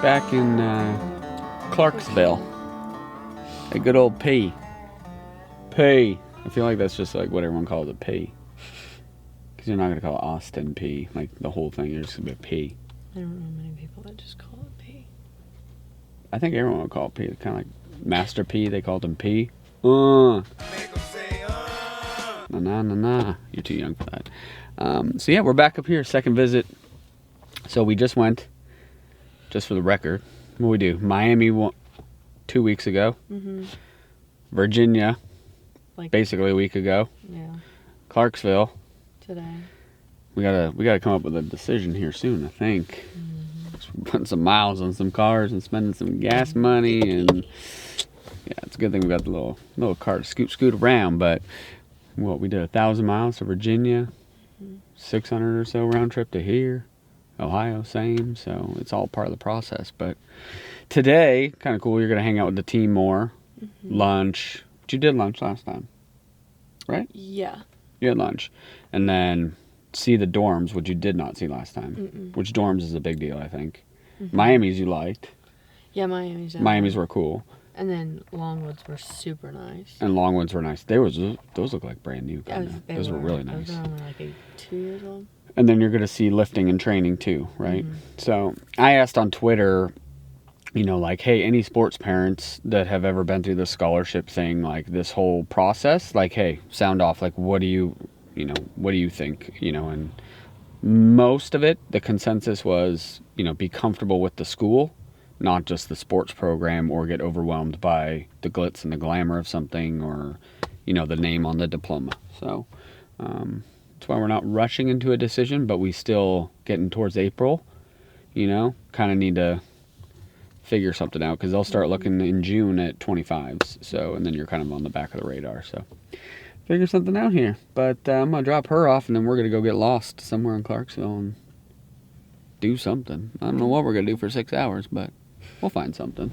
back in Clarksville. A good old P. P. I feel like that's just like what everyone calls it, P. Because you're not going to call it Austin Peay. Like the whole thing, you're just going to be P. I don't know many people that just call it P. I think everyone would call it P. Kind of like Master P, they called him P. Nah. You're too young for that. So yeah, we're back up here, second visit. So we just went, just for the record, what we do? Miami 2 weeks ago. Mm-hmm. Virginia, like basically a week ago. Yeah. Clarksville. Today. We gotta come up with a decision here soon, I think. Mm-hmm. Putting some miles on some cars and spending some gas money, and yeah, it's a good thing we got the little car to scoot around. But we did 1,000 miles to Virginia, 600 or so round trip to here, Ohio, same. So it's all part of the process. But today, kind of cool. You're gonna hang out with the team more, lunch. But you did lunch last time, right? Yeah. You had lunch, and then see the dorms, which you did not see last time. Which dorms is a big deal, I think. Miami's you liked. Yeah, Miami's were cool. And then Longwoods were super nice. And Longwoods were nice. Those look like brand new. Those were really nice. Those were only like 2 years old. And then you're going to see lifting and training too, right? So I asked on Twitter, like, hey, any sports parents that have ever been through the scholarship thing, like this whole process, like, hey, sound off. Like, what do you think? And most of it, the consensus was, be comfortable with the school, not just the sports program, or get overwhelmed by the glitz and the glamour of something, or, the name on the diploma. So that's why we're not rushing into a decision, but we still getting towards April, kind of need to figure something out, because they'll start looking in June at 25s. So, and then you're kind of on the back of the radar. So figure something out here. But I'm going to drop her off, and then we're going to go get lost somewhere in Clarksville and do something. I don't know what we're going to do for 6 hours, but we'll find something.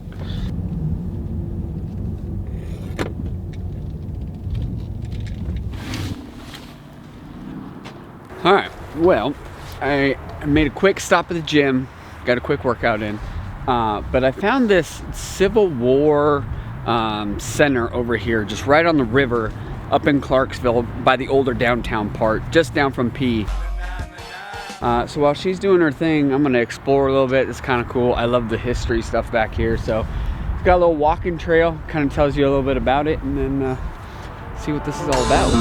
All right. Well, I made a quick stop at the gym. Got a quick workout in. But I found this Civil War center over here, just right on the river, up in Clarksville by the older downtown part, just down from P. So while she's doing her thing, I'm gonna explore a little bit. It's kind of cool. I love the history stuff back here. So it's got a little walking trail, kind of tells you a little bit about it, and then see what this is all about.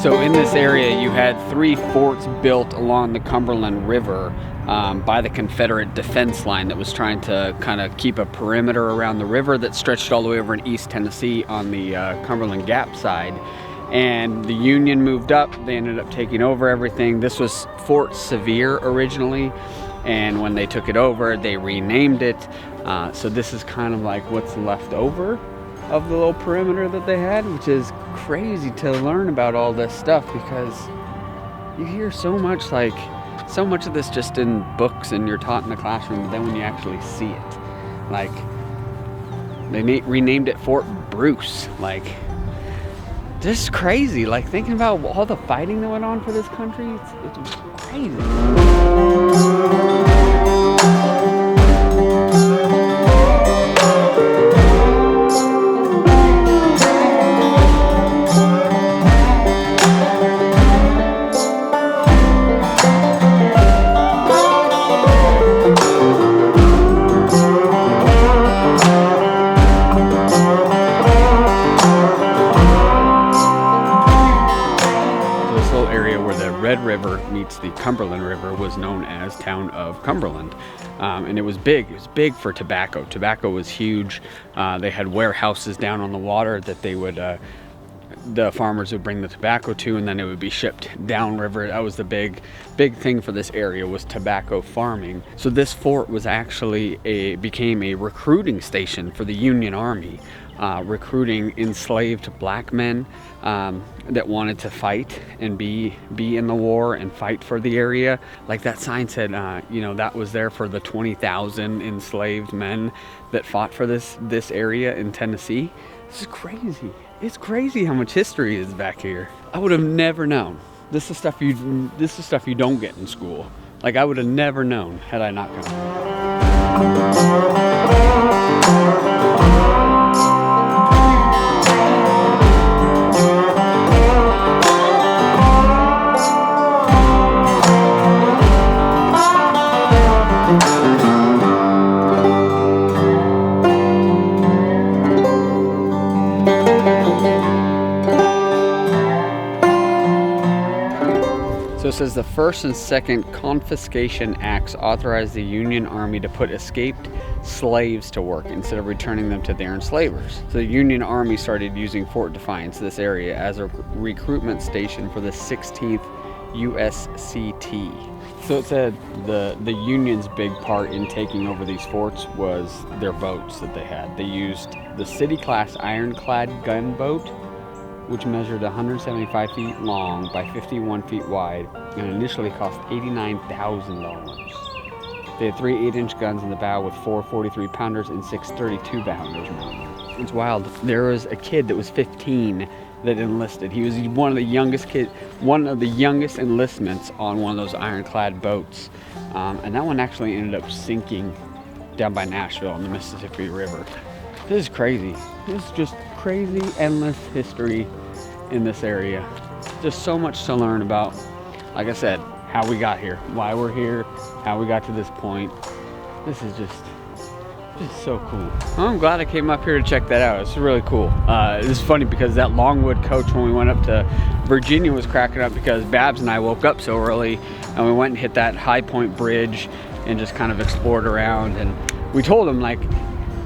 So in this area, you had 3 forts built along the Cumberland River by the Confederate defense line that was trying to kind of keep a perimeter around the river that stretched all the way over in East Tennessee on the Cumberland Gap side. And the Union moved up. They ended up taking over everything. This was Fort Sevier originally, and when they took it over, they renamed it. So this is kind of like what's left over of the little perimeter that they had, which is crazy to learn about all this stuff, because you hear so much of this just in books and you're taught in the classroom, but then when you actually see it, like they renamed it Fort Bruce. Like, this is crazy. Like, thinking about all the fighting that went on for this country, it's crazy. Red River meets the Cumberland River was known as Town of Cumberland, and it was big. It was big for tobacco. Tobacco was huge. They had warehouses down on the water that they would the farmers would bring the tobacco to, and then it would be shipped downriver. That was the big thing for this area, was tobacco farming. So this fort was actually became a recruiting station for the Union Army, recruiting enslaved black men that wanted to fight and be in the war and fight for the area. Like that sign said, that was there for the 20,000 enslaved men that fought for this area in Tennessee. This is crazy. It's crazy how much history is back here. I would have never known. This is stuff you don't get in school. Like, I would have never known had I not come. So it says the first and second confiscation acts authorized the Union Army to put escaped slaves to work instead of returning them to their enslavers. So the Union Army started using Fort Defiance, this area, as a recruitment station for the 16th USCT. So it said the Union's big part in taking over these forts was their boats that they had. They used the City-class ironclad gunboat, which measured 175 feet long by 51 feet wide and initially cost $89,000. They had 3 8-inch guns in the bow with 4 43-pounders and 6 32-pounders mounted. It's wild. There was a kid that was 15 that enlisted. He was one of the youngest enlistments on one of those ironclad boats. And that one actually ended up sinking down by Nashville on the Mississippi River. This is crazy. This is just crazy, endless history in this area. Just so much to learn about, like I said, how we got here, why we're here, how we got to this point. This is just so cool. Well, I'm glad I came up here to check that out. It's really cool. It's funny because that Longwood coach, when we went up to Virginia, was cracking up because Babs and I woke up so early and we went and hit that High Point Bridge and just kind of explored around. And we told him, like,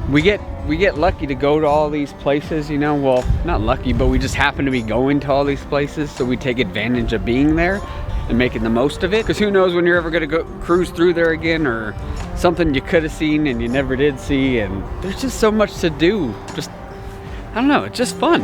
we get lucky to go to all these places, well, not lucky, but we just happen to be going to all these places, so we take advantage of being there and making the most of it, because who knows when you're ever going to go cruise through there again, or something you could have seen and you never did see. And there's just so much to do. I don't know, it's just fun.